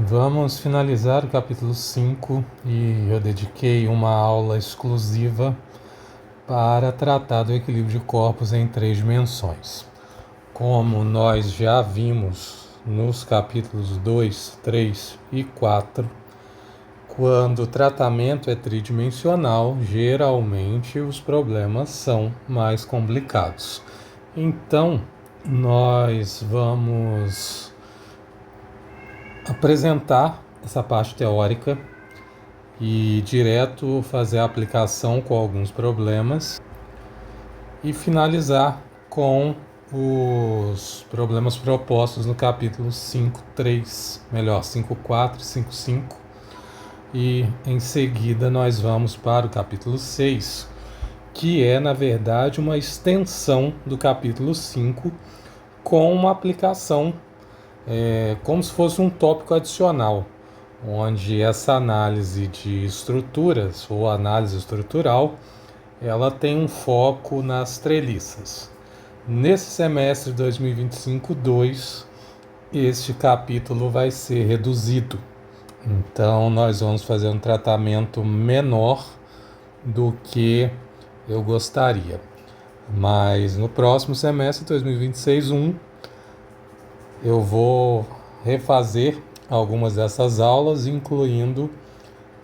Vamos finalizar o capítulo 5 e eu dediquei uma aula exclusiva para tratar do equilíbrio de corpos em 3 dimensões. Como nós já vimos nos capítulos 2, 3 e 4, quando o tratamento é tridimensional, geralmente os problemas são mais complicados. Então, nós vamos apresentar essa parte teórica e direto fazer a aplicação com alguns problemas e finalizar com os problemas propostos no capítulo 5.3, melhor, 5.4 e 5.5, e em seguida nós vamos para o capítulo 6, que é na verdade uma extensão do capítulo 5 com uma aplicação como se fosse um tópico adicional, onde essa análise de estruturas ou análise estrutural ela tem um foco nas treliças. Nesse semestre de 2025-2, este capítulo vai ser reduzido. Então, nós vamos fazer um tratamento menor do que eu gostaria. Mas no próximo semestre, 2026-1, eu vou refazer algumas dessas aulas, incluindo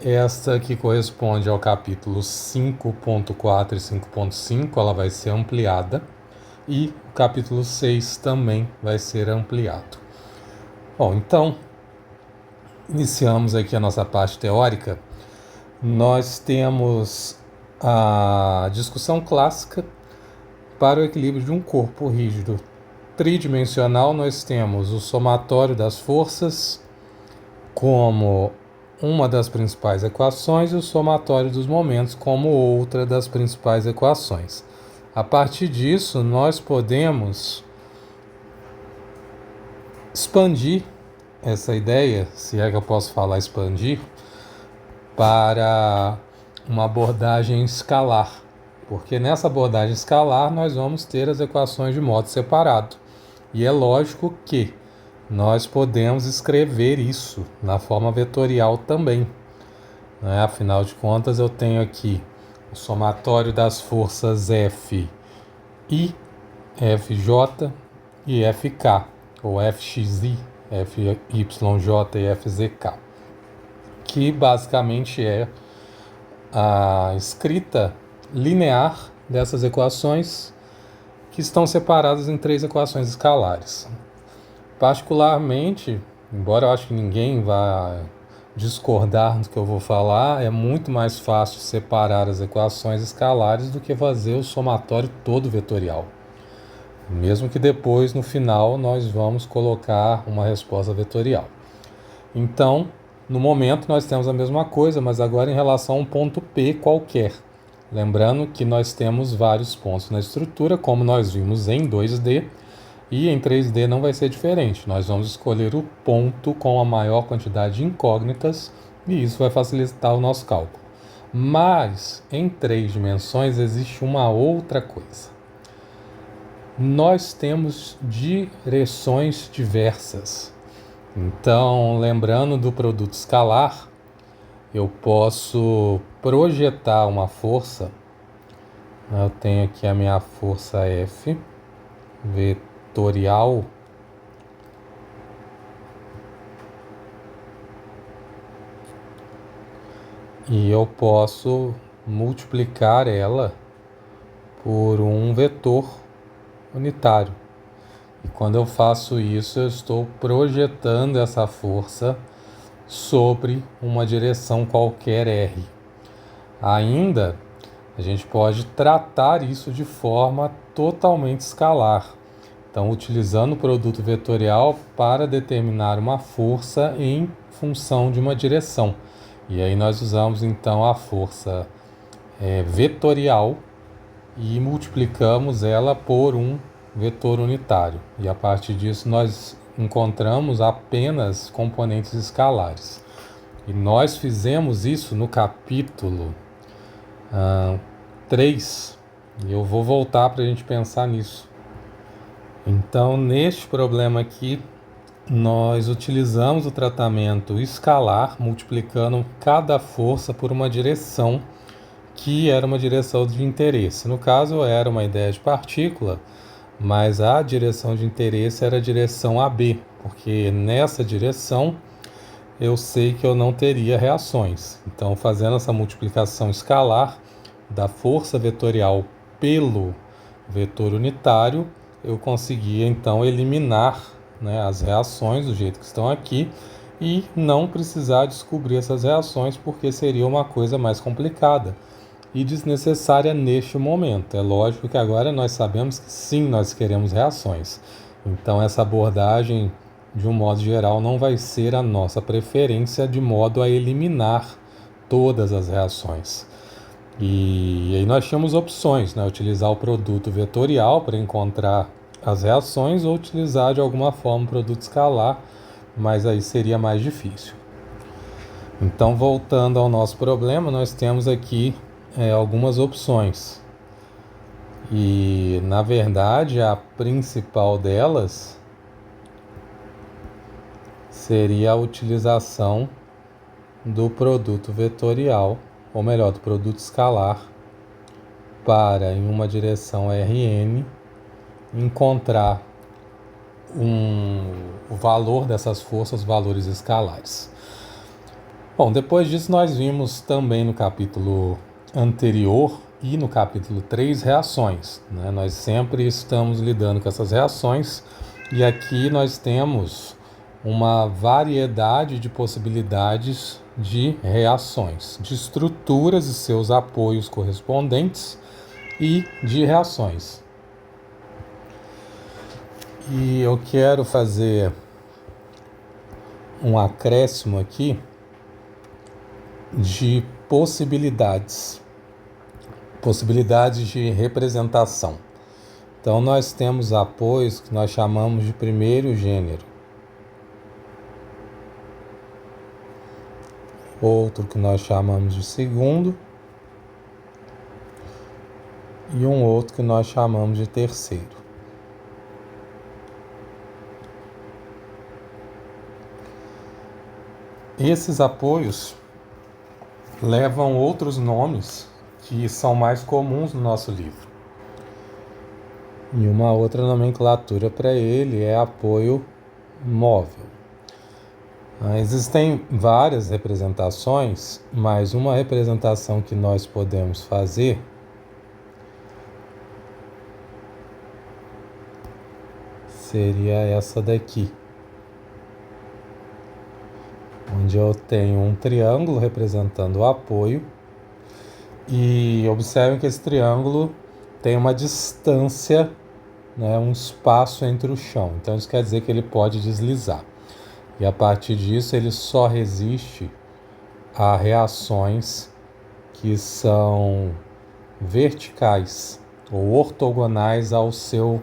esta que corresponde ao capítulo 5.4 e 5.5, ela vai ser ampliada, e o capítulo 6 também vai ser ampliado. Bom, então, iniciamos aqui a nossa parte teórica. Nós temos a discussão clássica para o equilíbrio de um corpo rígido tridimensional. Nós temos o somatório das forças como uma das principais equações e o somatório dos momentos como outra das principais equações. A partir disso, nós podemos expandir essa ideia, se é que eu posso falar expandir, para uma abordagem escalar, porque nessa abordagem escalar nós vamos ter as equações de modo separado. E é lógico que nós podemos escrever isso na forma vetorial também, né? Afinal de contas, eu tenho aqui o somatório das forças F I, FJ e FK, ou FXI, FYJ e FZK, que basicamente é a escrita linear dessas equações que estão separadas em 3 equações escalares. Particularmente, embora eu acho que ninguém vá discordar do que eu vou falar, é muito mais fácil separar as equações escalares do que fazer o somatório todo vetorial. Mesmo que depois, no final, nós vamos colocar uma resposta vetorial. Então, no momento, nós temos a mesma coisa, mas agora em relação a um ponto P qualquer. Lembrando que nós temos vários pontos na estrutura, como nós vimos em 2D, e em 3D não vai ser diferente. Nós vamos escolher o ponto com a maior quantidade de incógnitas e isso vai facilitar o nosso cálculo. Mas em 3 dimensões existe uma outra coisa. Nós temos direções diversas. Então, lembrando do produto escalar, eu posso projetar uma força. Eu tenho aqui a minha força F, vetorial, e eu posso multiplicar ela por um vetor unitário. E quando eu faço isso, eu estou projetando essa força sobre uma direção qualquer R. Ainda, a gente pode tratar isso de forma totalmente escalar. Então, utilizando o produto vetorial para determinar uma força em função de uma direção. E aí nós usamos então a força vetorial e multiplicamos ela por um vetor unitário. E a partir disso nós encontramos apenas componentes escalares. E nós fizemos isso no capítulo 3. E eu vou voltar para a gente pensar nisso. Então, neste problema aqui, nós utilizamos o tratamento escalar, multiplicando cada força por uma direção que era uma direção de interesse. No caso, era uma ideia de partícula, mas a direção de interesse era a direção AB, porque nessa direção eu sei que eu não teria reações. Então, fazendo essa multiplicação escalar da força vetorial pelo vetor unitário, eu conseguia então eliminar, né, as reações do jeito que estão aqui e não precisar descobrir essas reações, porque seria uma coisa mais complicada e desnecessária neste momento. É lógico que agora nós sabemos que sim, nós queremos reações. Então essa abordagem, de um modo geral, não vai ser a nossa preferência de modo a eliminar todas as reações. E aí nós tínhamos opções, né? Utilizar o produto vetorial para encontrar as reações ou utilizar de alguma forma o produto escalar, mas aí seria mais difícil. Então, voltando ao nosso problema, nós temos aqui algumas opções. E, na verdade, a principal delas seria a utilização do produto vetorial, ou melhor, do produto escalar, para, em uma direção Rn, encontrar o valor dessas forças, valores escalares. Bom, depois disso nós vimos também no capítulo anterior e no capítulo 3 reações, né? Nós sempre estamos lidando com essas reações e aqui nós temos uma variedade de possibilidades de reações, de estruturas e seus apoios correspondentes e de reações. E eu quero fazer um acréscimo aqui de possibilidades de representação. Então nós temos apoios que nós chamamos de primeiro gênero, outro que nós chamamos de segundo e um outro que nós chamamos de terceiro. Esses apoios levam outros nomes que são mais comuns no nosso livro. E uma outra nomenclatura para ele é apoio móvel. Existem várias representações, mas uma representação que nós podemos fazer seria essa daqui, onde eu tenho um triângulo representando o apoio e observem que esse triângulo tem uma distância, né, um espaço entre o chão. Então isso quer dizer que ele pode deslizar. E a partir disso ele só resiste a reações que são verticais ou ortogonais ao seu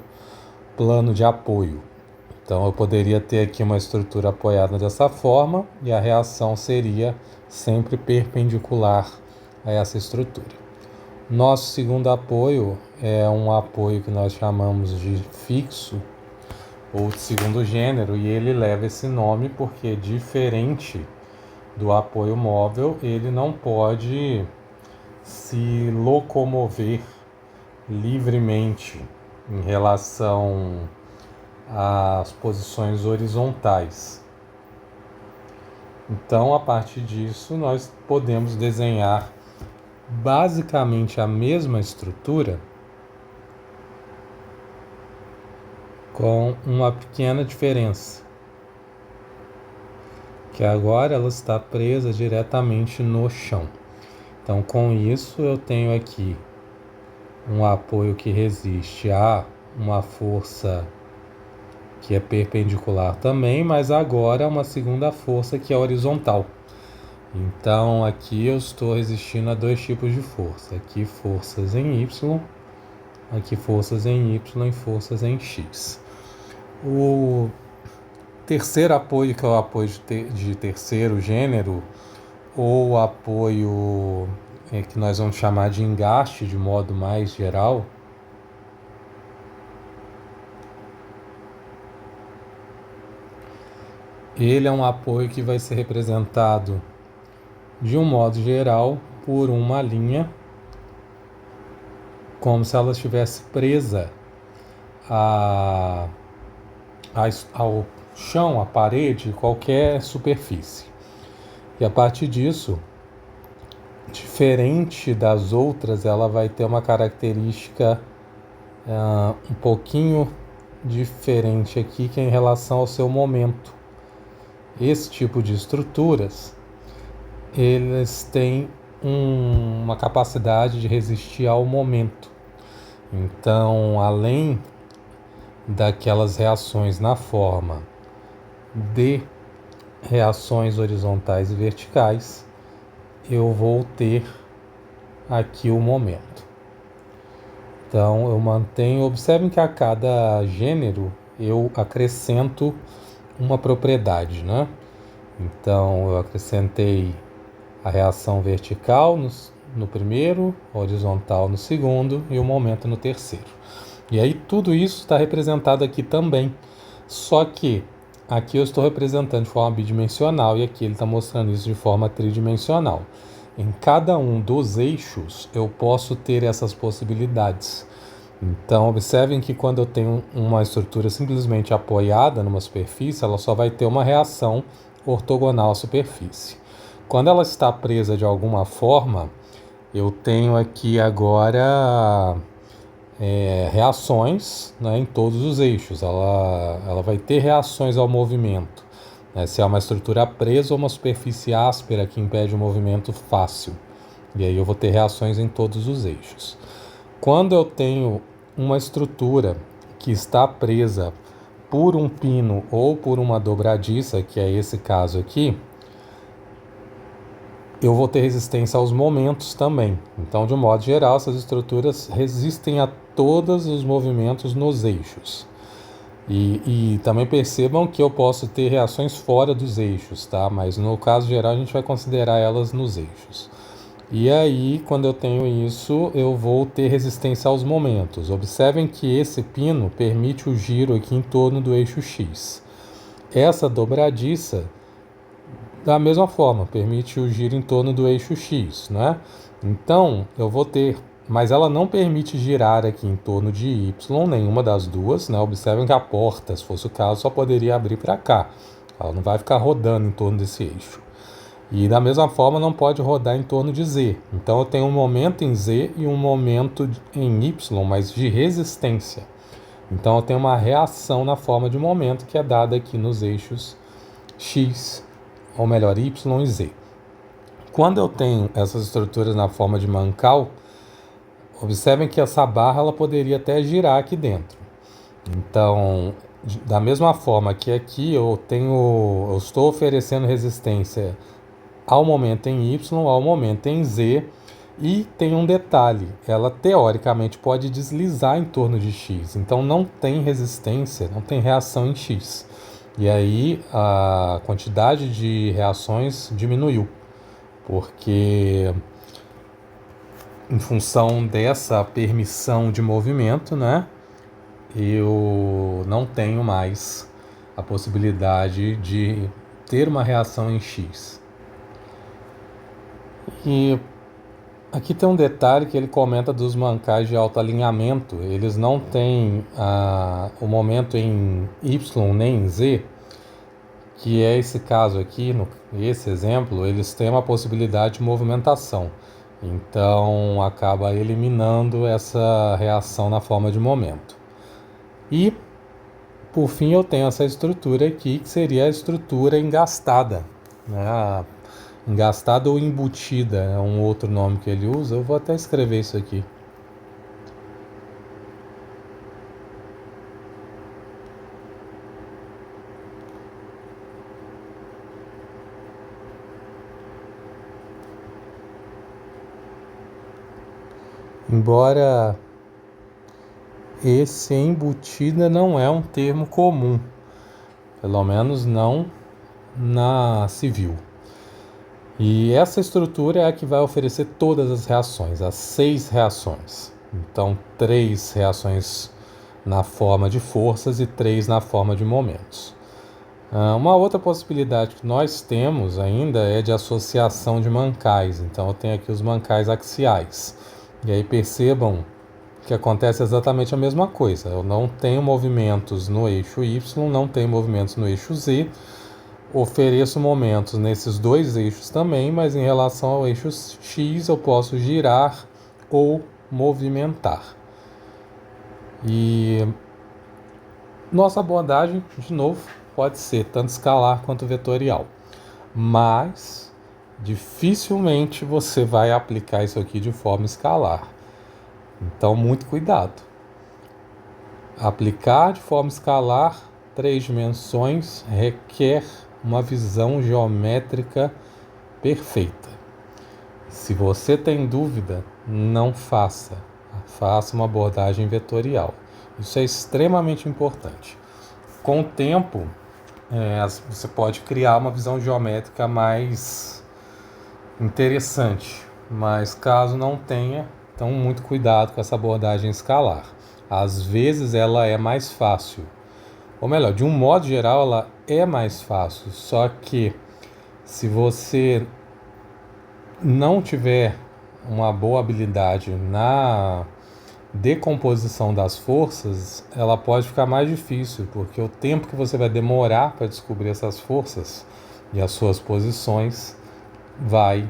plano de apoio. Então eu poderia ter aqui uma estrutura apoiada dessa forma e a reação seria sempre perpendicular a essa estrutura. Nosso segundo apoio é um apoio que nós chamamos de fixo ou de segundo gênero, e ele leva esse nome porque, diferente do apoio móvel, ele não pode se locomover livremente em relação às posições horizontais. Então, a partir disso, nós podemos desenhar basicamente a mesma estrutura com uma pequena diferença, que agora ela está presa diretamente no chão. Então, com isso, eu tenho aqui um apoio que resiste a uma força que é perpendicular também, mas agora uma segunda força que é horizontal. Então, aqui eu estou resistindo a dois tipos de força. Aqui forças em Y, aqui forças em Y e forças em X. O terceiro apoio, que é o apoio de terceiro gênero, ou apoio que nós vamos chamar de engaste de modo mais geral, Ele é um apoio que vai ser representado, de um modo geral, por uma linha, como se ela estivesse presa ao chão, à parede, qualquer superfície. E a partir disso, diferente das outras, ela vai ter uma característica um pouquinho diferente aqui, que é em relação ao seu momento. Esse tipo de estruturas, eles têm uma capacidade de resistir ao momento. Então, além daquelas reações na forma de reações horizontais e verticais, eu vou ter aqui o momento. Então, eu mantenho. Observem que a cada gênero eu acrescento uma propriedade, né? Então, eu acrescentei a reação vertical no primeiro, horizontal no segundo e o momento no terceiro. E aí tudo isso está representado aqui também. Só que aqui eu estou representando de forma bidimensional e aqui ele está mostrando isso de forma tridimensional. Em cada um dos eixos eu posso ter essas possibilidades. Então observem que quando eu tenho uma estrutura simplesmente apoiada numa superfície, ela só vai ter uma reação ortogonal à superfície. Quando ela está presa de alguma forma, eu tenho aqui agora reações, né, em todos os eixos. Ela vai ter reações ao movimento, né, se é uma estrutura presa ou uma superfície áspera que impede o movimento fácil. E aí eu vou ter reações em todos os eixos. Quando eu tenho uma estrutura que está presa por um pino ou por uma dobradiça, que é esse caso aqui, eu vou ter resistência aos momentos também. Então, de um modo geral, essas estruturas resistem a todos os movimentos nos eixos. E também percebam que eu posso ter reações fora dos eixos, tá? Mas no caso geral a gente vai considerar elas nos eixos. E aí, quando eu tenho isso, eu vou ter resistência aos momentos. Observem que esse pino permite o giro aqui em torno do eixo X. Essa dobradiça, da mesma forma, permite o giro em torno do eixo X, né? Então, eu vou ter, mas ela não permite girar aqui em torno de Y, nenhuma das duas, né? Observem que a porta, se fosse o caso, só poderia abrir para cá. Ela não vai ficar rodando em torno desse eixo. E da mesma forma não pode rodar em torno de Z. Então eu tenho um momento em Z e um momento em Y, mas de resistência. Então eu tenho uma reação na forma de momento que é dada aqui nos eixos X, ou melhor, Y e Z. Quando eu tenho essas estruturas na forma de Mancal, observem que essa barra ela poderia até girar aqui dentro. Então, da mesma forma que aqui eu estou oferecendo resistência ao momento em Y, ao momento em Z, e tem um detalhe, ela teoricamente pode deslizar em torno de X, então não tem resistência, não tem reação em X. E aí a quantidade de reações diminuiu, porque em função dessa permissão de movimento, né, eu não tenho mais a possibilidade de ter uma reação em X. E aqui tem um detalhe que ele comenta dos mancais de alto alinhamento. Eles não têm o momento em Y nem em Z, que é esse caso aqui, esse exemplo, eles têm uma possibilidade de movimentação. Então acaba eliminando essa reação na forma de momento. E por fim eu tenho essa estrutura aqui, que seria a estrutura engastada, né? Engastada ou embutida é um outro nome que ele usa. Eu vou até escrever isso aqui. Embora esse embutida não é um termo comum, pelo menos não na civil. E essa estrutura é a que vai oferecer todas as reações, as 6 reações. Então, 3 reações na forma de forças e 3 na forma de momentos. Uma outra possibilidade que nós temos ainda é de associação de mancais. Então eu tenho aqui os mancais axiais. E aí percebam que acontece exatamente a mesma coisa. Eu não tenho movimentos no eixo Y, não tenho movimentos no eixo Z. Ofereço momentos nesses dois eixos também, mas em relação ao eixo X eu posso girar ou movimentar. E nossa abordagem, de novo, pode ser tanto escalar quanto vetorial, mas dificilmente você vai aplicar isso aqui de forma escalar. Então, muito cuidado. Aplicar de forma escalar 3 dimensões requer uma visão geométrica perfeita. Se você tem dúvida, não faça. Faça uma abordagem vetorial. Isso é extremamente importante. Com o tempo, você pode criar uma visão geométrica mais interessante, mas caso não tenha, então muito cuidado com essa abordagem escalar. Às vezes ela é mais fácil, ou melhor, de um modo geral ela é mais fácil, só que se você não tiver uma boa habilidade na decomposição das forças, ela pode ficar mais difícil, porque o tempo que você vai demorar para descobrir essas forças e as suas posições vai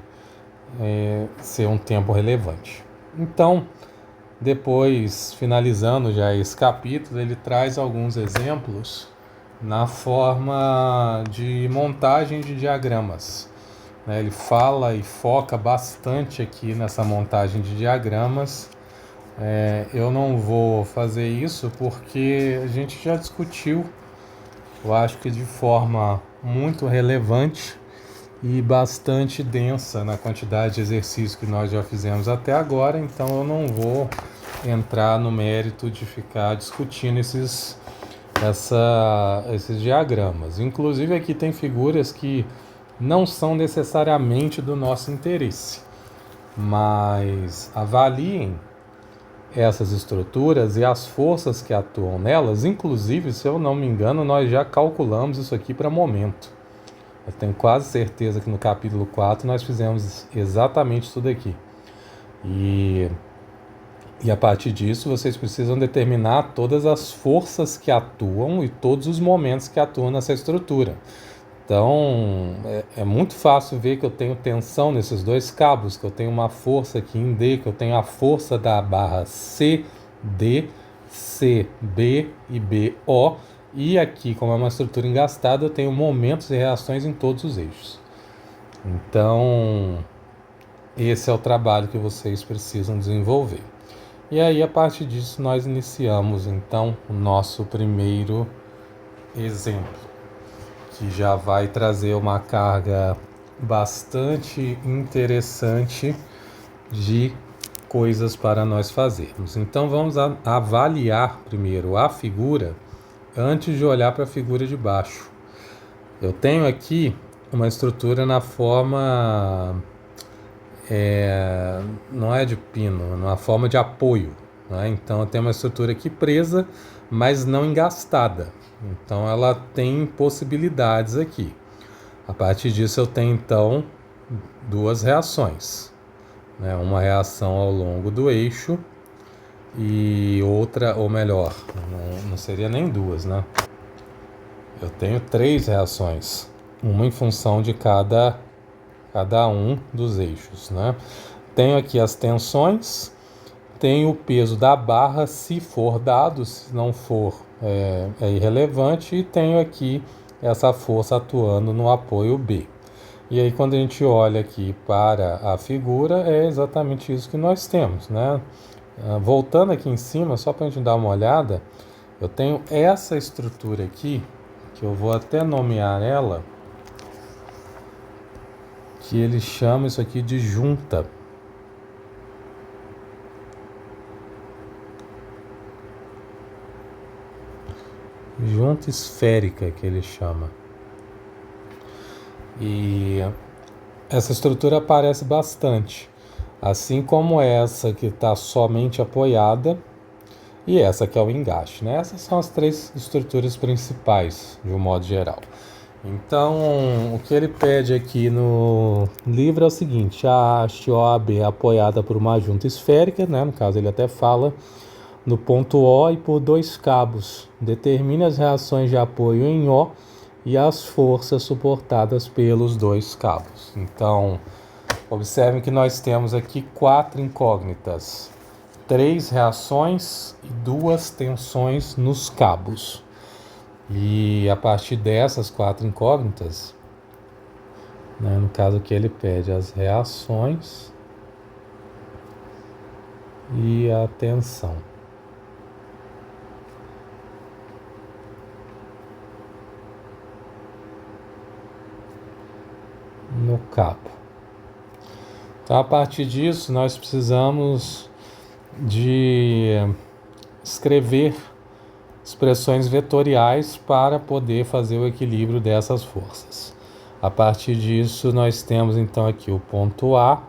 ser um tempo relevante. Então, depois, finalizando já esse capítulo, ele traz alguns exemplos na forma de montagem de diagramas. Ele fala e foca bastante aqui nessa montagem de diagramas. Eu não vou fazer isso porque a gente já discutiu, eu acho que de forma muito relevante e bastante densa na quantidade de exercícios que nós já fizemos até agora, então eu não vou entrar no mérito de ficar discutindo esses diagramas. Inclusive aqui tem figuras que não são necessariamente do nosso interesse, mas avaliem essas estruturas e as forças que atuam nelas. Inclusive, se eu não me engano, nós já calculamos isso aqui para momento. Eu tenho quase certeza que no capítulo 4 nós fizemos exatamente isso daqui. E a partir disso vocês precisam determinar todas as forças que atuam e todos os momentos que atuam nessa estrutura. Então, é muito fácil ver que eu tenho tensão nesses dois cabos, que eu tenho uma força aqui em D, que eu tenho a força da barra C, D, C, B e B, O. E aqui, como é uma estrutura engastada, eu tenho momentos e reações em todos os eixos. Então, esse é o trabalho que vocês precisam desenvolver. E aí, a partir disso, nós iniciamos, então, o nosso primeiro exemplo, que já vai trazer uma carga bastante interessante de coisas para nós fazermos. Então vamos avaliar primeiro a figura antes de olhar para a figura de baixo. Eu tenho aqui uma estrutura na forma, não é de pino, na forma de apoio, né? Então eu tenho uma estrutura aqui presa, mas não engastada. Então ela tem possibilidades aqui. A partir disso eu tenho então duas reações, né? Uma reação ao longo do eixo e outra, ou melhor, não seria nem duas, né? Eu tenho 3 reações, uma em função de cada um dos eixos, né? Tenho aqui as tensões, tenho o peso da barra, se for dado, se não for, é irrelevante, e tenho aqui essa força atuando no apoio B. E aí quando a gente olha aqui para a figura, é exatamente isso que nós temos, né? Voltando aqui em cima, só para a gente dar uma olhada, eu tenho essa estrutura aqui, que eu vou até nomear ela, que ele chama isso aqui de junta. Junta esférica, que ele chama. E essa estrutura aparece bastante, assim como essa que está somente apoiada e essa que é o engaste, né? Essas são as 3 estruturas principais, de um modo geral. Então, o que ele pede aqui no livro é o seguinte: a haste OAB é apoiada por uma junta esférica, né? No caso, ele até fala no ponto O e por dois cabos. Determine as reações de apoio em O e as forças suportadas pelos dois cabos. Então, observem que nós temos aqui 4 incógnitas, 3 reações e 2 tensões nos cabos. E a partir dessas 4 incógnitas, né, no caso que ele pede as reações e a tensão. No cabo. Então, a partir disso, nós precisamos de escrever expressões vetoriais para poder fazer o equilíbrio dessas forças. A partir disso, nós temos então aqui o ponto A,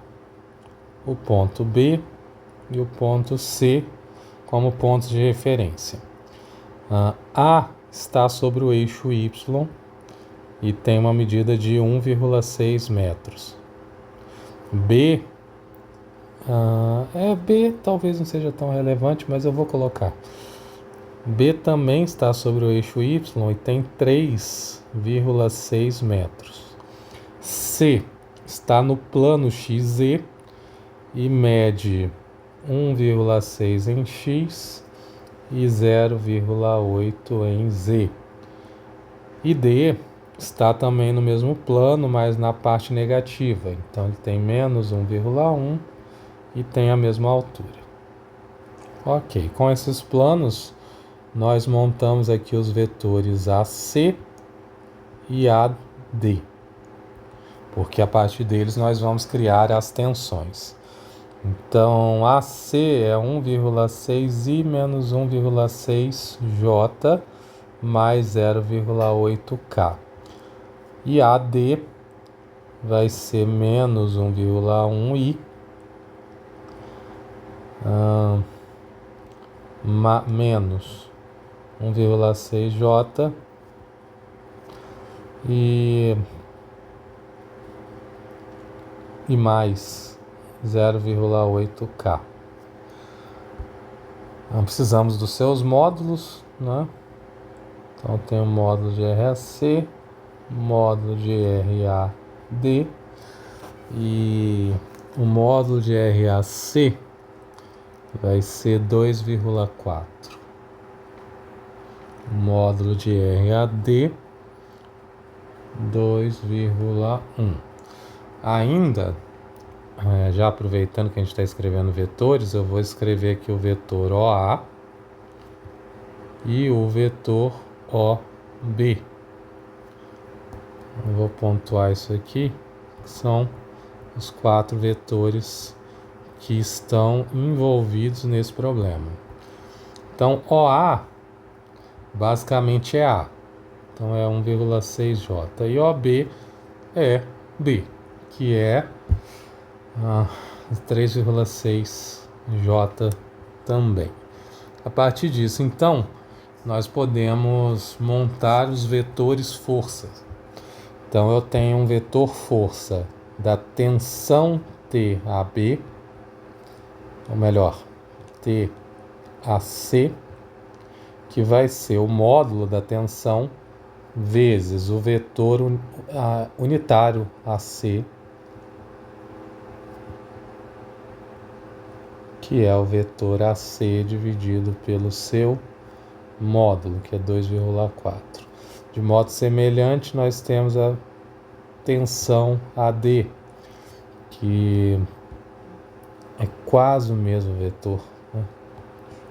o ponto B e o ponto C como pontos de referência. A está sobre o eixo Y e tem uma medida de 1,6 metros. B talvez não seja tão relevante, mas eu vou colocar. B também está sobre o eixo Y e tem 3,6 metros. C está no plano XZ e mede 1,6 em X e 0,8 em Z. E D está também no mesmo plano, mas na parte negativa. Então ele tem menos 1,1 e tem a mesma altura. Ok, com esses planos, nós montamos aqui os vetores AC e AD, porque a partir deles nós vamos criar as tensões. Então, AC é 1,6I menos 1,6J mais 0,8K. E AD vai ser menos 1,1I menos 1,6J e mais 0,8K. Então, precisamos dos seus módulos, né? Então tem o módulo de RAC, módulo de RAD e o módulo de RAC vai ser 2,4. O módulo de RAD 2,1. Ainda, já aproveitando que a gente está escrevendo vetores, eu vou escrever aqui o vetor OA e o vetor OB. Eu vou pontuar isso aqui, que são os 4 vetores que estão envolvidos nesse problema. Então, OA basicamente é A, então é 1,6J, e OB é B, que é 3,6J também. A partir disso, então, nós podemos montar os vetores força. Então, eu tenho um vetor força da tensão TAB, ou melhor, TAC, que vai ser o módulo da tensão vezes o vetor unitário AC, que é o vetor AC dividido pelo seu módulo, que é 2,4. De modo semelhante, nós temos a tensão AD, que é quase o mesmo vetor, né?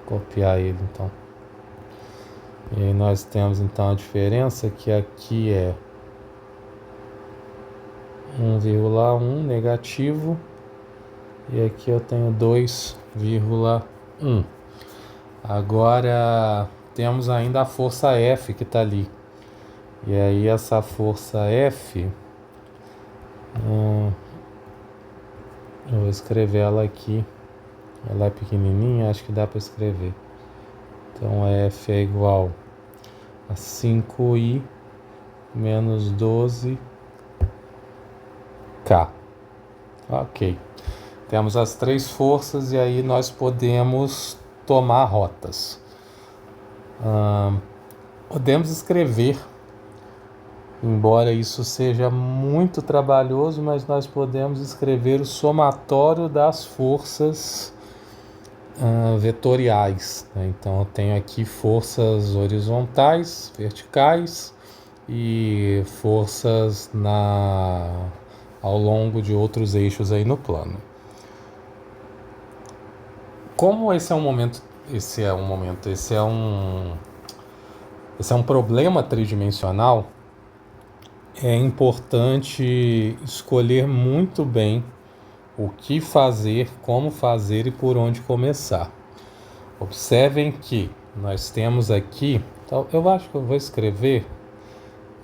Vou copiar ele então. E aí nós temos então a diferença, que aqui é 1,1 negativo e aqui eu tenho 2,1. Agora temos ainda a força F que está ali. E aí essa força F, eu vou escrever ela aqui. Ela é pequenininha, acho que dá para escrever. Então F é igual a 5I menos 12K. Ok. Temos as três forças e aí nós podemos tomar rotas. Podemos escrever, embora isso seja muito trabalhoso, mas nós podemos escrever o somatório das forças vetoriais, né? Então eu tenho aqui forças horizontais, verticais e forças ao longo de outros eixos aí no plano. Como esse é um problema tridimensional, é importante escolher muito bem o que fazer, como fazer e por onde começar. Observem que nós temos aqui, então eu acho que eu vou escrever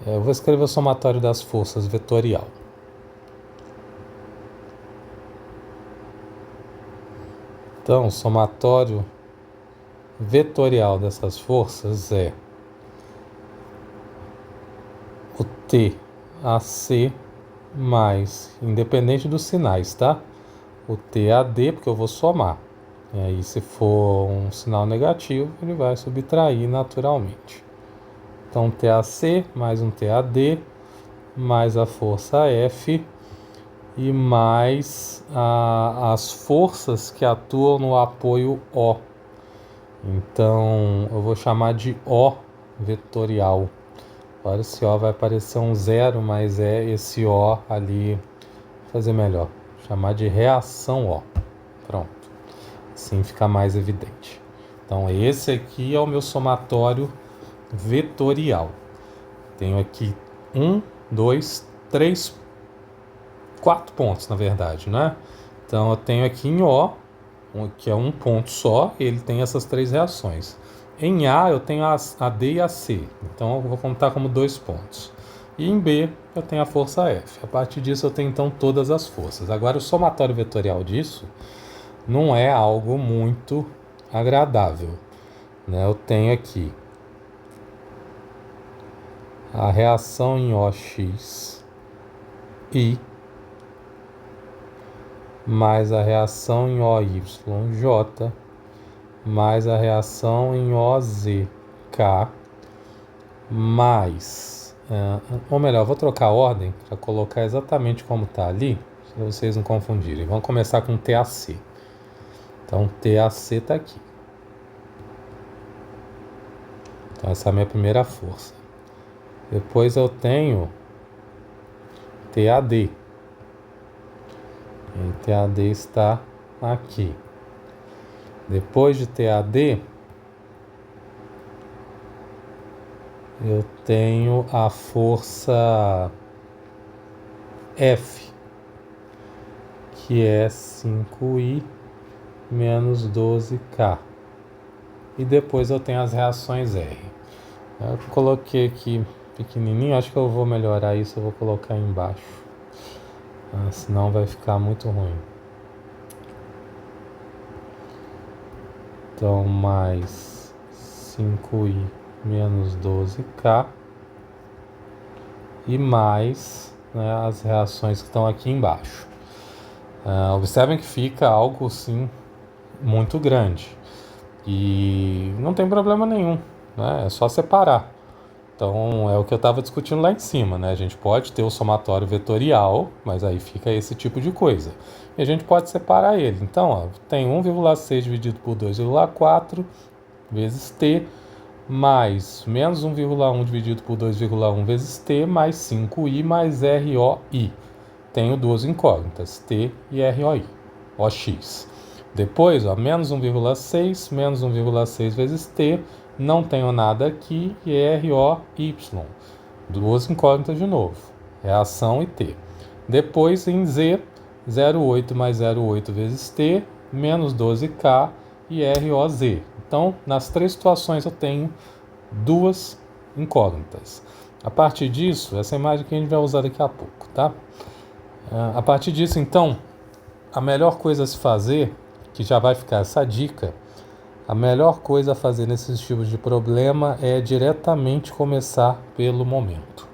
o somatório das forças vetorial. Então, o somatório vetorial dessas forças é o TAC mais, independente dos sinais, tá? O TAD, porque eu vou somar. E aí, se for um sinal negativo, ele vai subtrair naturalmente. Então, TAC mais um TAD, mais a força F e mais as forças que atuam no apoio O. Então, eu vou chamar de O vetorial. Agora esse O vai aparecer um zero, mas é esse O ali, vou fazer melhor, chamar de reação O. Pronto, assim fica mais evidente. Então, esse aqui é o meu somatório vetorial. Tenho aqui 1, 2, 3, 4 pontos, na verdade, né? Então, eu tenho aqui em O, que é um ponto só, ele tem essas três reações. Em A, eu tenho a D e a C, então eu vou contar como 2 pontos. E em B, eu tenho a força F. A partir disso, eu tenho, então, todas as forças. Agora, o somatório vetorial disso não é algo muito agradável, né? Eu tenho aqui a reação em OX I mais a reação em OYJ mais a reação em OZK mais, ou melhor, vou trocar a ordem para colocar exatamente como está ali, para vocês não confundirem. Vamos começar com TAC. Então, TAC está aqui. Então, essa é a minha primeira força. Depois eu tenho TAD. E TAD está aqui. Depois de TAD, eu tenho a força F, que é 5I menos 12K. E depois eu tenho as reações R. Eu coloquei aqui pequenininho, acho que eu vou melhorar isso, eu vou colocar embaixo. Senão vai ficar muito ruim. Então, mais 5i menos 12k e mais, né, as reações que estão aqui embaixo. Observem que fica algo sim muito grande e não tem problema nenhum, né? É só separar. Então, é o que eu estava discutindo lá em cima, né? A gente pode ter o somatório vetorial, mas aí fica esse tipo de coisa. E a gente pode separar ele. Então, ó, tem 1,6 dividido por 2,4 vezes t, mais menos 1,1 dividido por 2,1 vezes t, mais 5i mais ROI. Tenho duas incógnitas, t e ROI, OX. Depois, ó, menos 1,6 vezes t, não tenho nada aqui, e ROY, duas incógnitas de novo, reação e t. Depois, em Z, 0,8 mais 0,8 vezes t, menos 12K e ROZ. Então, nas três situações eu tenho duas incógnitas. A partir disso, essa imagem que a gente vai usar daqui a pouco, tá? A partir disso, então, a melhor coisa a se fazer, que já vai ficar essa dica, a melhor coisa a fazer nesses tipos de problema é diretamente começar pelo momento.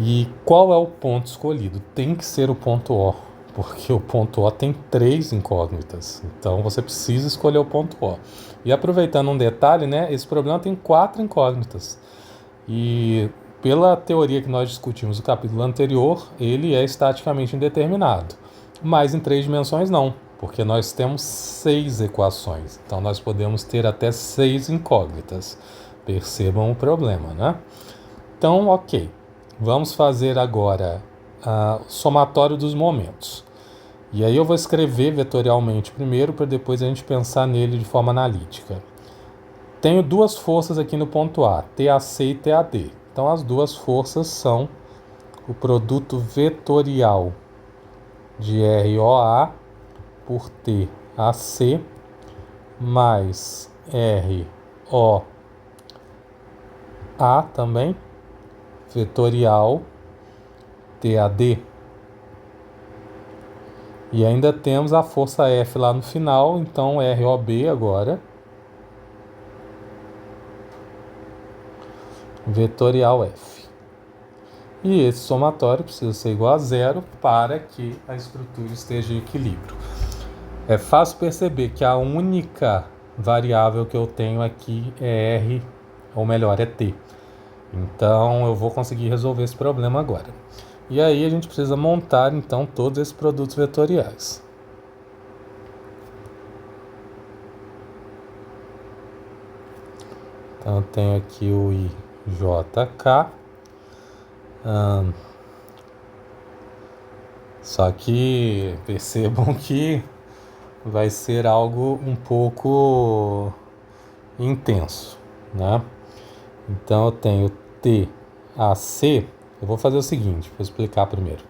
E qual é o ponto escolhido? Tem que ser o ponto O, porque o ponto O tem 3 incógnitas. Então você precisa escolher o ponto O. E aproveitando um detalhe, né? Esse problema tem 4 incógnitas. E pela teoria que nós discutimos no capítulo anterior, ele é estaticamente indeterminado. Mas em 3 dimensões não, porque nós temos 6 equações. Então nós podemos ter até 6 incógnitas. Percebam o problema, né? Então, ok. Vamos fazer agora o somatório dos momentos. E aí eu vou escrever vetorialmente primeiro, para depois a gente pensar nele de forma analítica. Tenho 2 forças aqui no ponto A, TAC e TAD. Então as 2 forças são o produto vetorial de ROA por TAC mais ROA também, vetorial TAD. E ainda temos a força F lá no final, então ROB agora, vetorial F. E esse somatório precisa ser igual a 0 para que a estrutura esteja em equilíbrio. É fácil perceber que a única variável que eu tenho aqui é R, ou melhor, é T. Então eu vou conseguir resolver esse problema agora. E aí a gente precisa montar então todos esses produtos vetoriais. Então eu tenho aqui o IJK. Só que percebam que vai ser algo um pouco intenso, né? Então eu tenho TAC. Eu vou fazer o seguinte, vou explicar primeiro.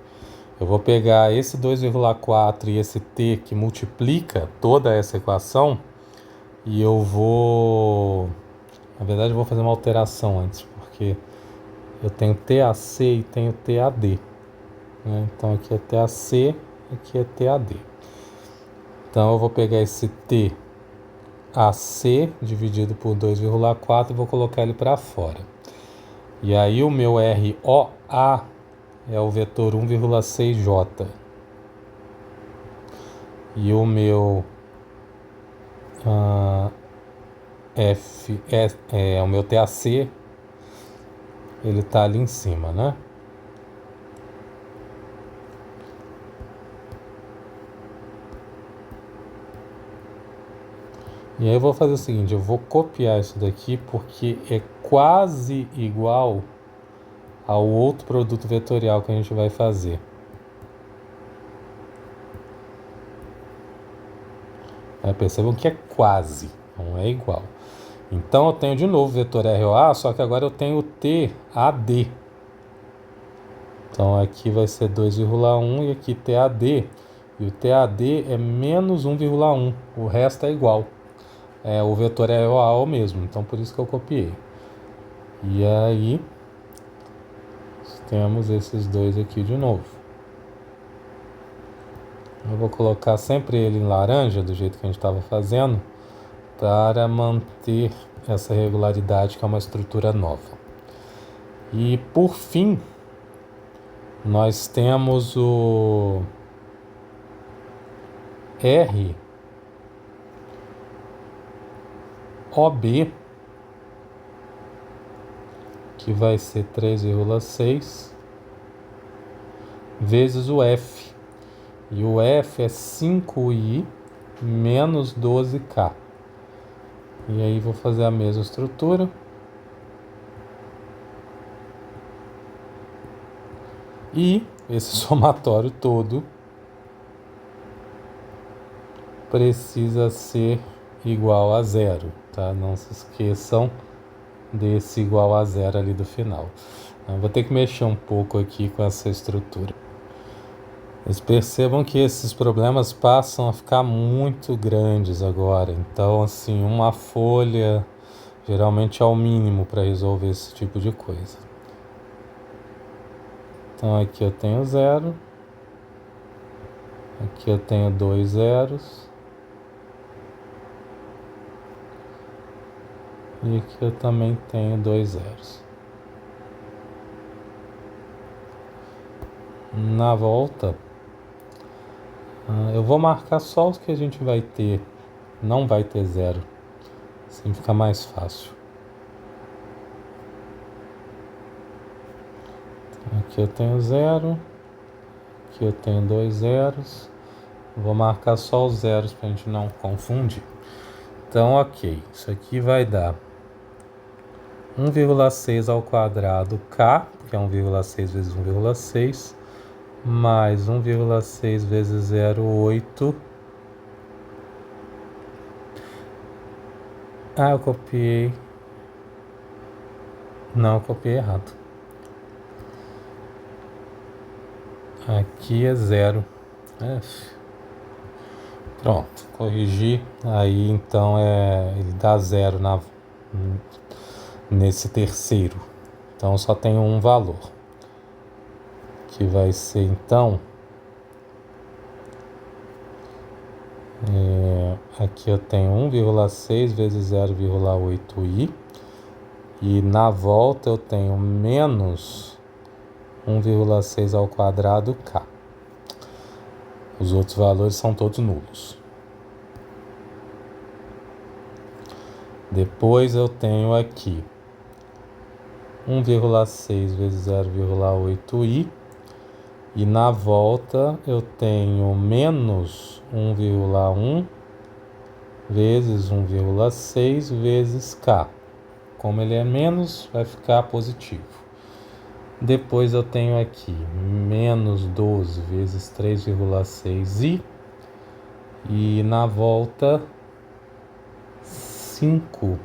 Eu vou pegar esse 2,4 e esse T que multiplica toda essa equação e eu vou... Na verdade eu vou fazer uma alteração antes, porque eu tenho TAC e tenho TAD. Né? Então aqui é TAC, aqui é TAD. Então eu vou pegar esse TAC dividido por 2,4 e vou colocar ele para fora. E aí o meu ROA é o vetor 1,6J. E o meu o meu TAC, ele está ali em cima, né? E aí eu vou fazer o seguinte, eu vou copiar isso daqui porque é quase igual ao outro produto vetorial que a gente vai fazer. Percebam que é quase, não é igual. Então eu tenho de novo o vetor ROA, só que agora eu tenho o TAD. Então aqui vai ser 2,1 e aqui TAD. E o TAD é menos 1,1, o resto é igual. O vetor ROA é o mesmo, então por isso que eu copiei. E aí temos esses dois aqui de novo. Eu vou colocar sempre ele em laranja, do jeito que a gente estava fazendo, para manter essa regularidade, que é uma estrutura nova. E por fim, nós temos o ROB, que vai ser 3,6 vezes o F. E o F é 5I menos 12K. E aí vou fazer a mesma estrutura. E esse somatório todo precisa ser igual a 0, tá? Não se esqueçam desse igual a 0 ali do final. Eu vou ter que mexer um pouco aqui com essa estrutura. Vocês percebam que esses problemas passam a ficar muito grandes agora. Então, assim, uma folha geralmente é o mínimo para resolver esse tipo de coisa. Então aqui eu tenho 0. Aqui eu tenho 2 zeros. E aqui eu também tenho 2 zeros. Na volta, eu vou marcar só os que a gente vai ter, não vai ter zero. Assim fica mais fácil. Aqui eu tenho zero, aqui eu tenho 2 zeros. Vou marcar só os zeros para a gente não confundir. Então, ok, isso aqui vai dar 1,6 ao quadrado k, que é 1,6 vezes 1,6, mais 1,6 vezes 0,8. Eu copiei. Não, eu copiei errado. Aqui é 0. Pronto, corrigi. Aí então ele dá 0 nesse terceiro. Então só tem um valor. Que vai ser então. Aqui eu tenho 1,6 vezes 0,8i. E na volta eu tenho menos 1,6 ao quadrado k. Os outros valores são todos nulos. Depois eu tenho aqui 1,6 vezes 0,8i. E na volta eu tenho menos 1,1 vezes 1,6 vezes k. Como ele é menos, vai ficar positivo. Depois eu tenho aqui menos 12 vezes 3,6i. E na volta 5.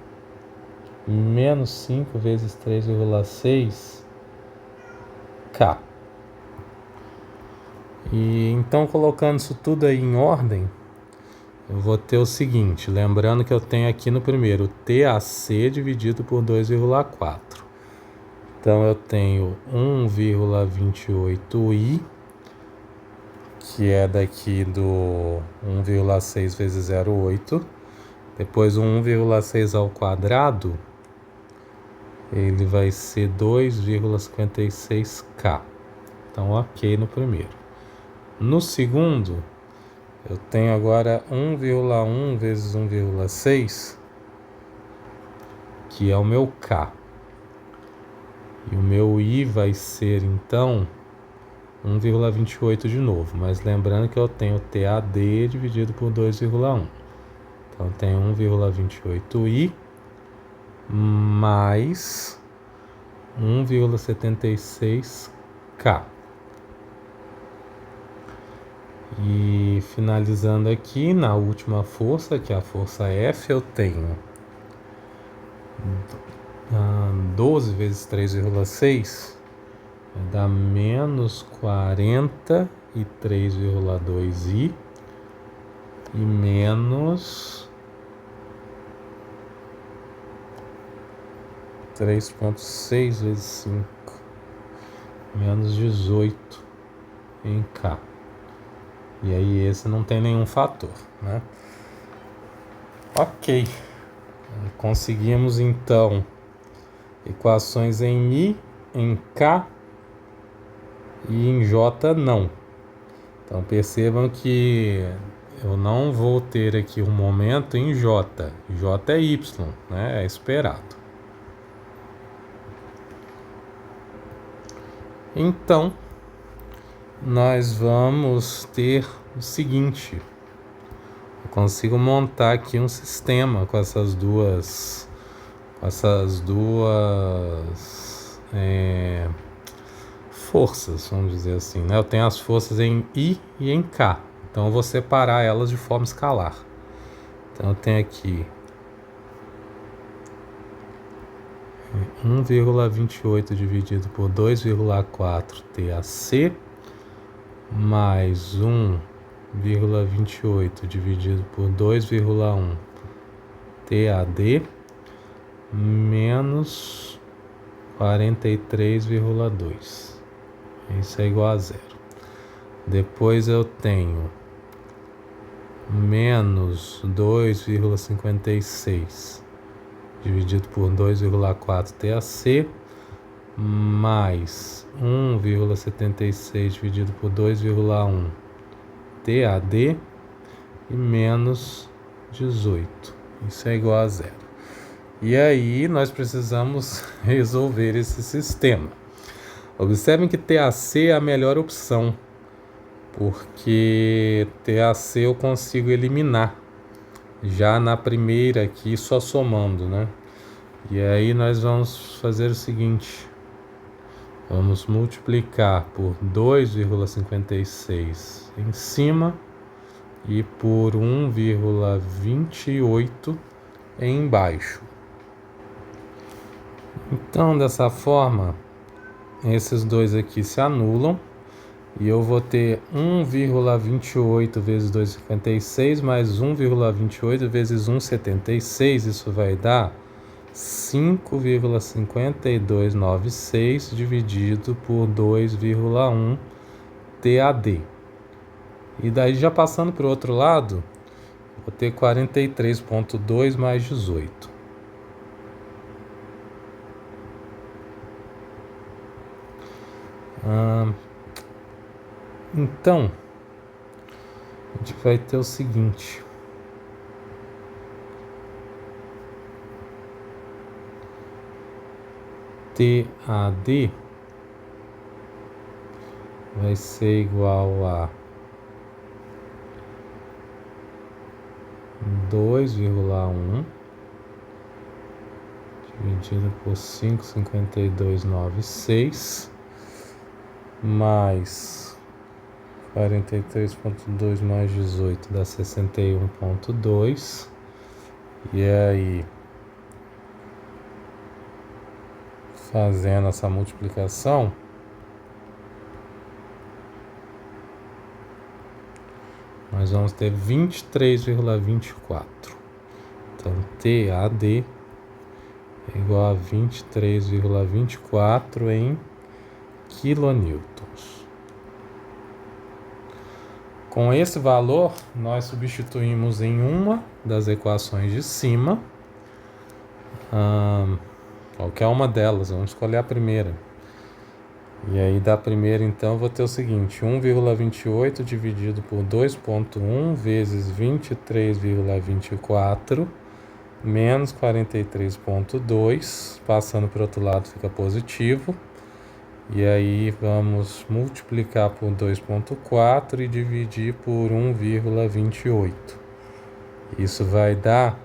Menos 5 vezes 3,6k. E então, colocando isso tudo aí em ordem, eu vou ter o seguinte, lembrando que eu tenho aqui no primeiro TAC dividido por 2,4. Então eu tenho 1,28i, que é daqui do 1,6 vezes 0,8. Depois o 1,6 ao quadrado, ele vai ser 2,56k. Então ok no primeiro. No segundo, eu tenho agora 1,1 vezes 1,6, que é o meu k. E o meu i vai ser, então, 1,28 de novo. Mas lembrando que eu tenho TAD dividido por 2,1. Então, eu tenho 1,28i mais 1,76k. E finalizando aqui, na última força, que é a força F, eu tenho 12 vezes 3,6 dá menos 43,2i e menos 3,6 vezes 5, menos 18 em k. E aí esse não tem nenhum fator, né? Ok, conseguimos então equações em I, em K e em J não. Então percebam que eu não vou ter aqui um momento em J. J é Y, né? É esperado. Então, nós vamos ter o seguinte. Eu consigo montar aqui um sistema com essas duas forças, vamos dizer assim, né? Eu tenho as forças em I e em K, então eu vou separar elas de forma escalar. Então eu tenho aqui 1,28 dividido por 2,4 TAC mais 1,28 dividido por 2,1 TAD menos 43,2. Isso é igual a zero. Depois eu tenho menos 2,56 dividido por 2,4 TAC mais 1,76 dividido por 2,1 TAD e menos 18. Isso é igual a zero. E aí nós precisamos resolver esse sistema. Observem que TAC é a melhor opção, porque TAC eu consigo eliminar já na primeira aqui, só somando, né? E aí nós vamos fazer o seguinte: vamos multiplicar por 2,56 em cima e por 1,28 embaixo. Então, dessa forma, esses dois aqui se anulam e eu vou ter 1,28 vezes 2,56 mais 1,28 vezes 1,76. Isso vai dar 5,5296 dividido por 2,1 TAD. E daí, já passando para o outro lado, vou ter 43,2 mais 18. Então, a gente vai ter o seguinte: TAD vai ser igual a 2,1 dividido por 5,5296 mais 43,2 mais 18 dá 61,2. E aí, fazendo essa multiplicação, nós vamos ter 23,24. Então, TAD é igual a 23,24 em quilonewtons. Com esse valor, nós substituímos em uma das equações de cima, qualquer uma delas, vamos escolher a primeira. E aí, da primeira, então, eu vou ter o seguinte: 1,28 dividido por 2,1 vezes 23,24 menos 43,2. Passando para o outro lado fica positivo. E aí vamos multiplicar por 2,4 e dividir por 1,28. Isso vai dar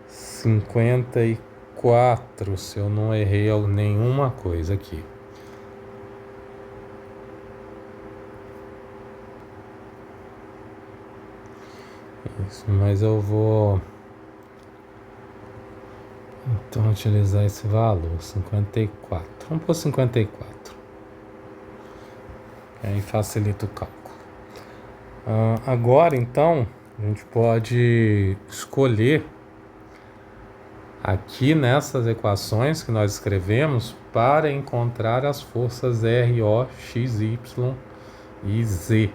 54, se eu não errei nenhuma coisa aqui. Isso, mas eu vou então utilizar esse valor, 54. Vamos por 54. Aí facilita o cálculo. Agora, então, a gente pode escolher aqui nessas equações que nós escrevemos para encontrar as forças R, O, X, Y e Z.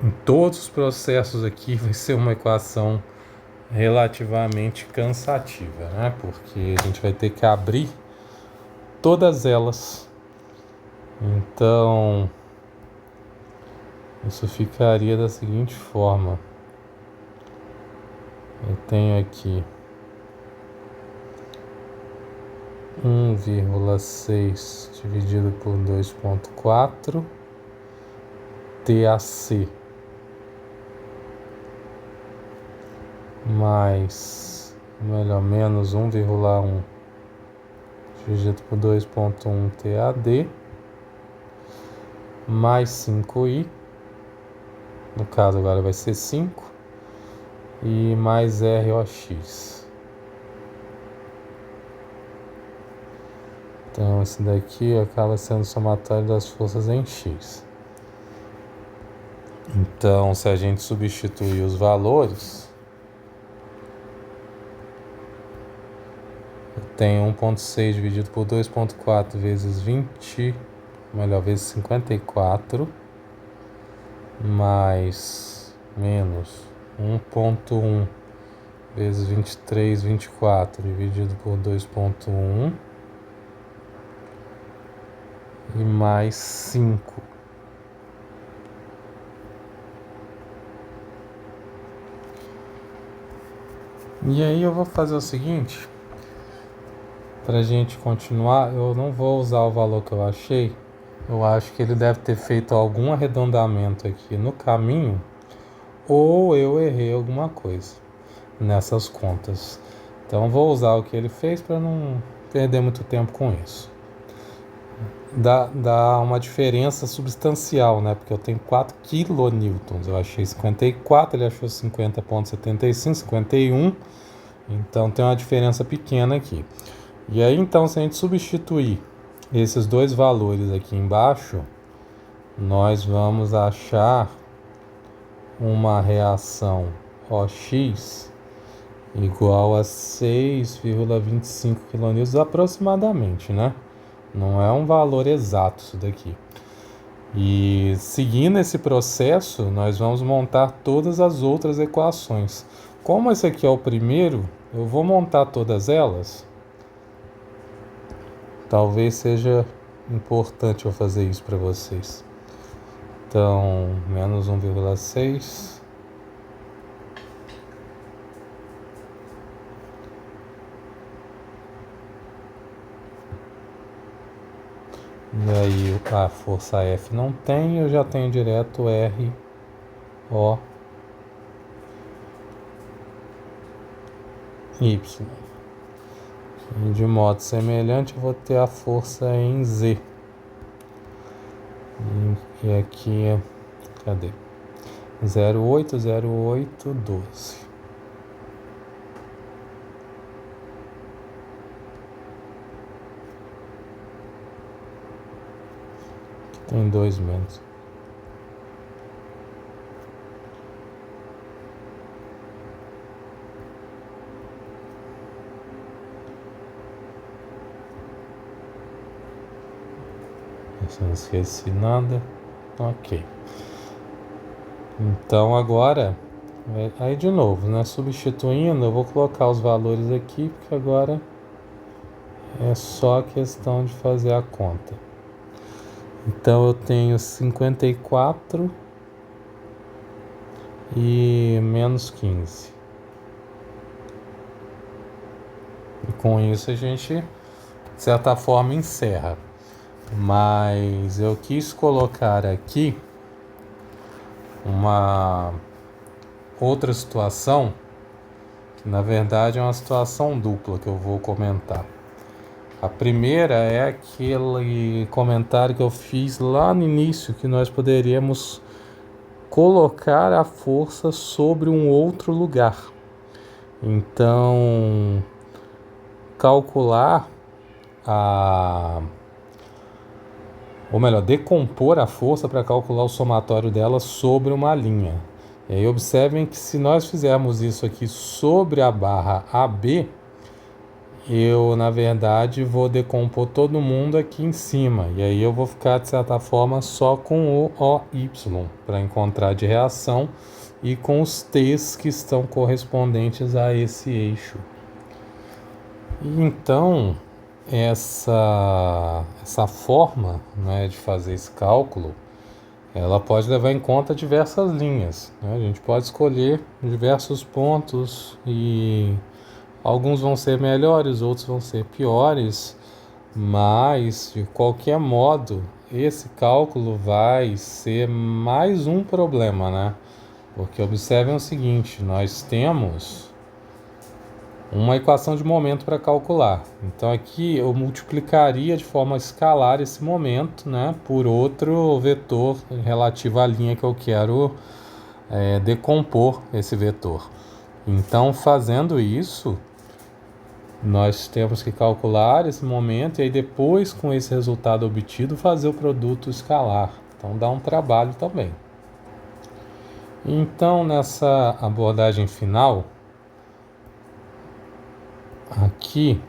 Em todos os processos aqui vai ser uma equação relativamente cansativa, né? Porque a gente vai ter que abrir todas elas. Então, isso ficaria da seguinte forma: eu tenho aqui 1,6 dividido por 2,4 TAC mais, menos 1,1 dividido por 2,1 TAD mais 5i, no caso agora vai ser 5, e mais ROX. Então esse daqui acaba sendo o somatório das forças em X. Então, se a gente substituir os valores, eu tenho 1,6 dividido por 2,4 vezes 54, mais menos 1,1 vezes 23, 24, dividido por 2,1 e mais 5. E aí eu vou fazer o seguinte, para a gente continuar, eu não vou usar o valor que eu achei. Eu acho que ele deve ter feito algum arredondamento aqui no caminho, ou eu errei alguma coisa nessas contas. Então vou usar o que ele fez para não perder muito tempo com isso. Dá uma diferença substancial, né? Porque eu tenho 4 kilonewtons. Eu achei 54, ele achou 50,75, 51. Então tem uma diferença pequena aqui. E aí então, se a gente substituir esses dois valores aqui embaixo, nós vamos achar uma reação OX igual a 6,25 kN aproximadamente, né? Não é um valor exato isso daqui. E seguindo esse processo, nós vamos montar todas as outras equações. Como esse aqui é o primeiro, eu vou montar todas elas. Talvez seja importante eu fazer isso para vocês. Então, menos 1,6. E aí a força F não tem, eu já tenho direto R, O, Y. E de modo semelhante eu vou ter a força em Z. E aqui, cadê? 0,8, 0,8, 12. Tem 2 menos. Se não esqueci nada. Ok. Então agora, aí de novo, né? Substituindo, eu vou colocar os valores aqui, porque agora é só questão de fazer a conta. Então eu tenho 54 e menos 15. E com isso a gente, de certa forma, encerra. Mas eu quis colocar aqui uma outra situação, que na verdade é uma situação dupla que eu vou comentar. A primeira é aquele comentário que eu fiz lá no início, que nós poderíamos colocar a força sobre um outro lugar. Então, calcular ou melhor, decompor a força para calcular o somatório dela sobre uma linha. E aí observem que se nós fizermos isso aqui sobre a barra AB, eu, na verdade, vou decompor todo mundo aqui em cima. E aí eu vou ficar, de certa forma, só com o OY para encontrar de reação e com os T's que estão correspondentes a esse eixo. E então, essa forma, né, de fazer esse cálculo, ela pode levar em conta diversas linhas, né? A gente pode escolher diversos pontos e alguns vão ser melhores, outros vão ser piores, mas de qualquer modo esse cálculo vai ser mais um problema, né? Porque observem o seguinte, nós temos uma equação de momento para calcular. Então aqui eu multiplicaria de forma escalar esse momento, né, por outro vetor relativo à linha que eu quero decompor esse vetor. Então fazendo isso, nós temos que calcular esse momento e aí depois, com esse resultado obtido, fazer o produto escalar. Então dá um trabalho também. Então nessa abordagem final, aqui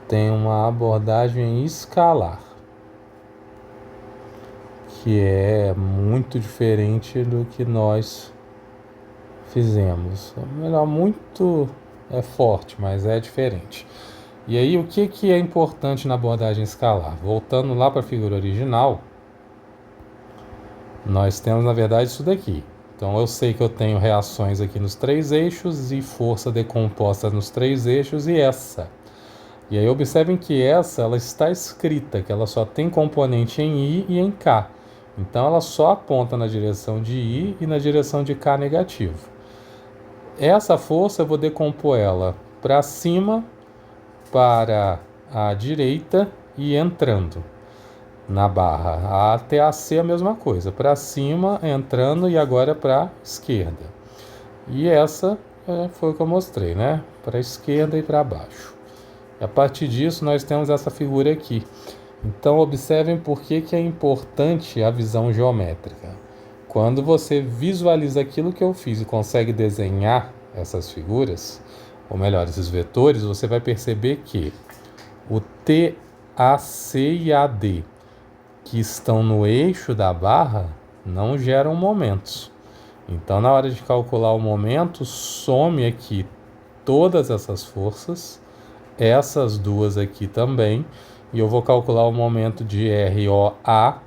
tem uma abordagem escalar, que é muito diferente do que nós fizemos. Melhor, muito é forte, mas é diferente. E aí, o que é importante na abordagem escalar? Voltando lá para a figura original, nós temos, na verdade, isso daqui. Então, eu sei que eu tenho reações aqui nos 3 eixos e força decomposta nos 3 eixos e essa. E aí, observem que ela está escrita, que ela só tem componente em I e em K. Então, ela só aponta na direção de I e na direção de K negativo. Essa força, eu vou decompor ela para cima, para a direita e entrando na barra. Até a C a mesma coisa, para cima, entrando e agora para a esquerda. E essa foi o que eu mostrei, né? Para a esquerda e para baixo. E a partir disso nós temos essa figura aqui. Então observem por que é importante a visão geométrica. Quando você visualiza aquilo que eu fiz e consegue desenhar essas figuras, ou melhor, esses vetores, você vai perceber que o T, A, C e AD que estão no eixo da barra não geram momentos. Então, na hora de calcular o momento, some aqui todas essas forças, essas duas aqui também, e eu vou calcular o momento de ROA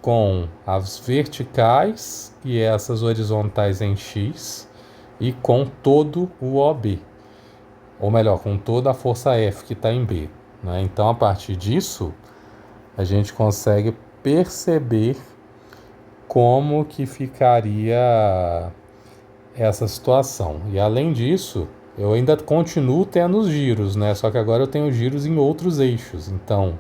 com as verticais e essas horizontais em X e com todo o OB. Ou melhor, com toda a força F que está em B. Né? Então, a partir disso, a gente consegue perceber como que ficaria essa situação. E além disso, eu ainda continuo tendo os giros, né? Só que agora eu tenho giros em outros eixos. Então,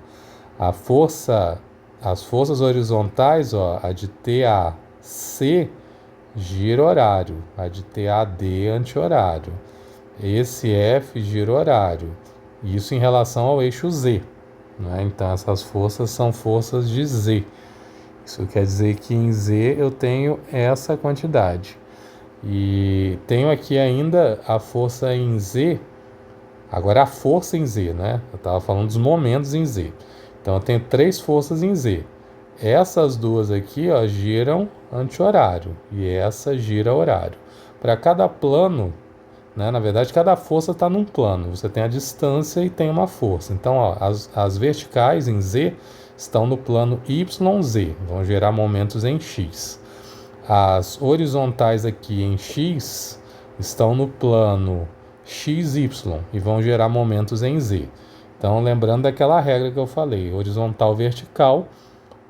as forças horizontais, ó, a de TAC, gira horário, a de TAD, anti-horário. Esse F, gira horário. Isso em relação ao eixo Z. Né? Então, essas forças são forças de Z. Isso quer dizer que em Z eu tenho essa quantidade. E tenho aqui ainda a força em Z. Agora a força em Z, né? Eu estava falando dos momentos em Z. Então eu tenho 3 forças em Z. Essas duas aqui, ó, giram anti-horário. E essa gira horário. Para cada plano, né? Na verdade, cada força está num plano. Você tem a distância e tem uma força. Então, ó, as verticais em Z estão no plano YZ, vão gerar momentos em X. As horizontais aqui em X estão no plano XY e vão gerar momentos em Z. Então, lembrando daquela regra que eu falei, horizontal, vertical,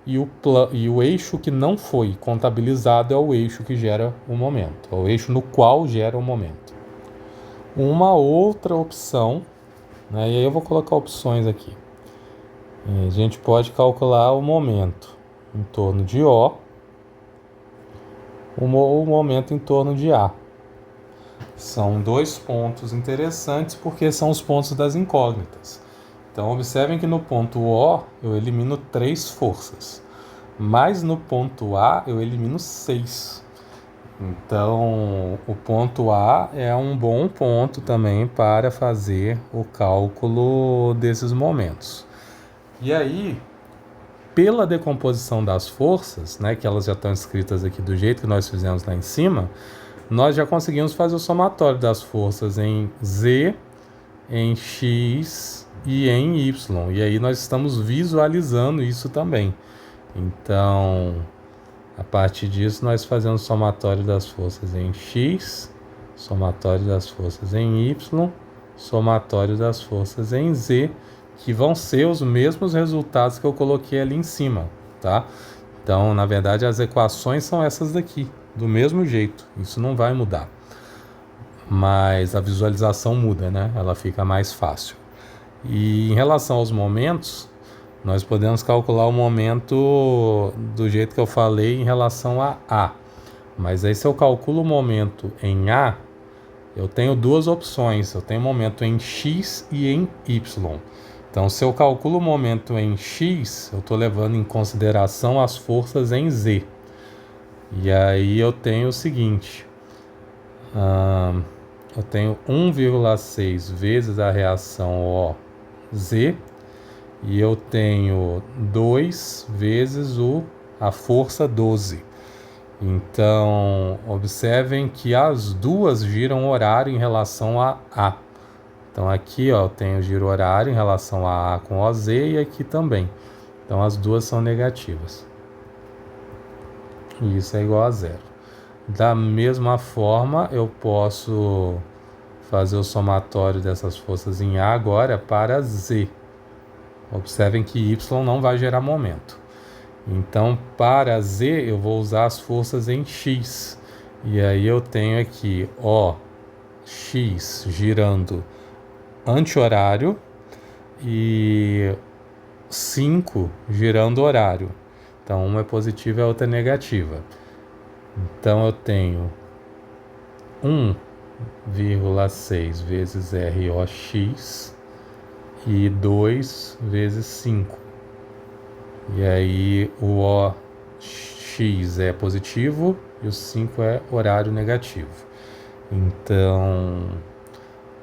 e o eixo que não foi contabilizado é o eixo que gera o momento, é o eixo no qual gera o momento. Uma outra opção, né, e aí eu vou colocar opções aqui. A gente pode calcular o momento em torno de O, o momento em torno de A. São 2 pontos interessantes porque são os pontos das incógnitas. Então, observem que no ponto O eu elimino 3 forças, mas no ponto A eu elimino 6. Então, o ponto A é um bom ponto também para fazer o cálculo desses momentos. E aí, pela decomposição das forças, né, que elas já estão escritas aqui do jeito que nós fizemos lá em cima, nós já conseguimos fazer o somatório das forças em Z, em X e em Y. E aí nós estamos visualizando isso também. Então, a partir disso, nós fazemos somatório das forças em X, somatório das forças em Y, somatório das forças em Z, que vão ser os mesmos resultados que eu coloquei ali em cima, tá? Então, na verdade, as equações são essas daqui, do mesmo jeito. Isso não vai mudar. Mas a visualização muda, né? Ela fica mais fácil. E em relação aos momentos, nós podemos calcular o momento do jeito que eu falei em relação a A. Mas aí se eu calculo o momento em A, eu tenho 2 opções. Eu tenho momento em X e em Y. Então, se eu calculo o momento em X, eu estou levando em consideração as forças em Z. E aí eu tenho o seguinte. Eu tenho 1,6 vezes a reação OZ. E eu tenho 2 vezes o a força 12. Então, observem que as duas giram horário em relação a A. Então aqui ó, eu tenho giro horário em relação a A com OZ e aqui também. Então as duas são negativas. E isso é igual a zero. Da mesma forma, eu posso fazer o somatório dessas forças em A agora para Z. Observem que Y não vai gerar momento. Então, para Z, eu vou usar as forças em X. E aí eu tenho aqui OX girando anti-horário e 5 girando horário. Então, uma é positiva e a outra é negativa. Então, eu tenho 1,6 vezes ROX e 2 vezes 5. E aí o OX é positivo e o 5 é horário negativo. Então,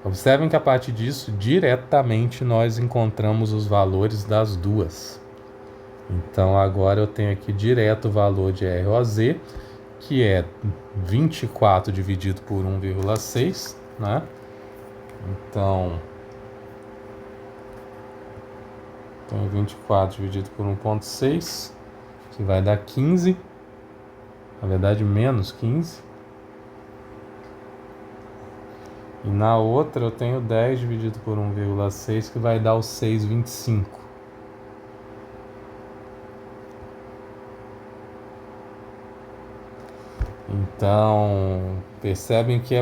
observem que a partir disso, diretamente nós encontramos os valores das duas. Então, agora eu tenho aqui direto o valor de ROZ, que é 24 dividido por 1,6, né? Então, tem 24 dividido por 1,6, que vai dar 15, na verdade menos 15. E na outra eu tenho 10 dividido por 1,6, que vai dar o 6,25. Então, percebem que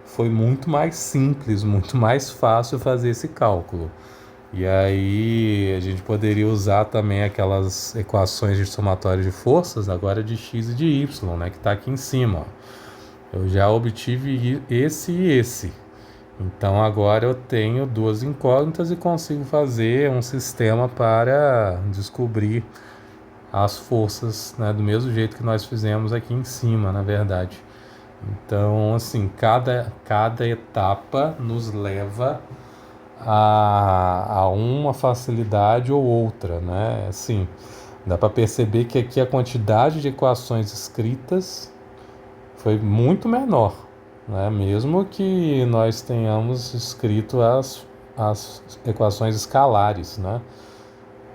foi muito mais simples, muito mais fácil fazer esse cálculo. E aí a gente poderia usar também aquelas equações de somatório de forças, agora de x e de y, né, que está aqui em cima. Ó. Eu já obtive esse e esse. Então agora eu tenho duas incógnitas e consigo fazer um sistema para descobrir as forças, né, do mesmo jeito que nós fizemos aqui em cima, na verdade. Então, assim, cada etapa nos leva a uma facilidade ou outra, né? Assim, dá para perceber que aqui a quantidade de equações escritas foi muito menor, né? Mesmo que nós tenhamos escrito as equações escalares, né?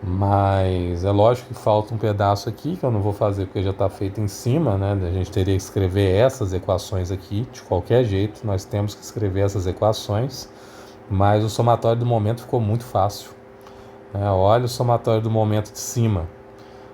Mas é lógico que falta um pedaço aqui que eu não vou fazer porque já está feito em cima, né? A gente teria que escrever essas equações aqui de qualquer jeito, nós temos que escrever essas equações. Mas o somatório do momento ficou muito fácil. Olha o somatório do momento de cima.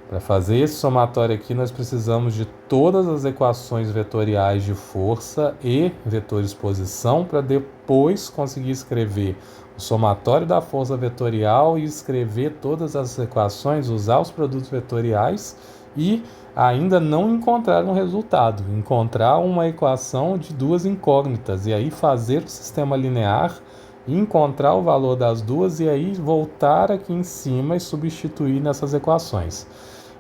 Para fazer esse somatório aqui, nós precisamos de todas as equações vetoriais de força e vetores posição para depois conseguir escrever o somatório da força vetorial e escrever todas as equações, usar os produtos vetoriais e ainda não encontrar um resultado, encontrar uma equação de duas incógnitas e aí fazer o sistema linear, encontrar o valor das duas e aí voltar aqui em cima e substituir nessas equações.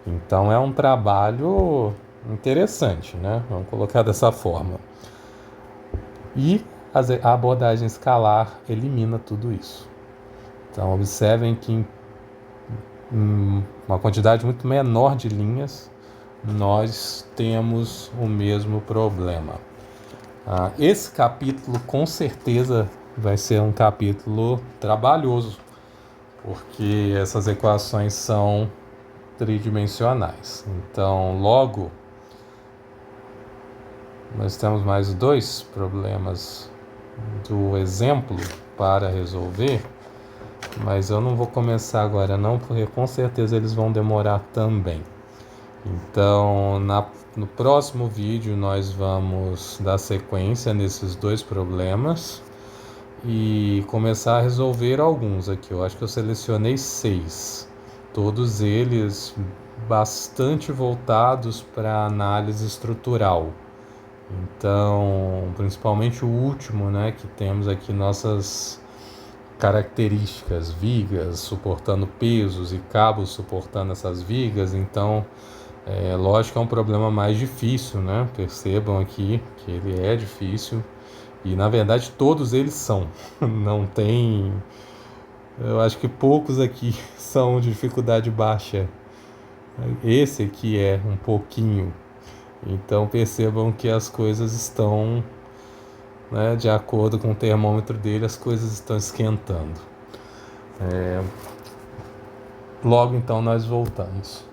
Então é um trabalho interessante, né? Vamos colocar dessa forma. E a abordagem escalar elimina tudo isso. Então observem que em uma quantidade muito menor de linhas nós temos o mesmo problema. Esse capítulo com certeza vai ser um capítulo trabalhoso, porque essas equações são tridimensionais. Então, logo, nós temos mais dois problemas do exemplo para resolver, mas eu não vou começar agora não, porque com certeza eles vão demorar também. Então, no próximo vídeo nós vamos dar sequência nesses dois problemas e começar a resolver alguns aqui. Eu acho que eu selecionei 6, todos eles bastante voltados para análise estrutural. Então, principalmente o último, né, que temos aqui nossas características, vigas suportando pesos e cabos suportando essas vigas. Então, lógico que é um problema mais difícil, né? Percebam aqui que ele é difícil e na verdade todos eles são. Não tem, eu acho que poucos aqui são de dificuldade baixa. Esse aqui é um pouquinho. Então percebam que as coisas estão, né, de acordo com o termômetro dele, as coisas estão esquentando. Logo então nós voltamos.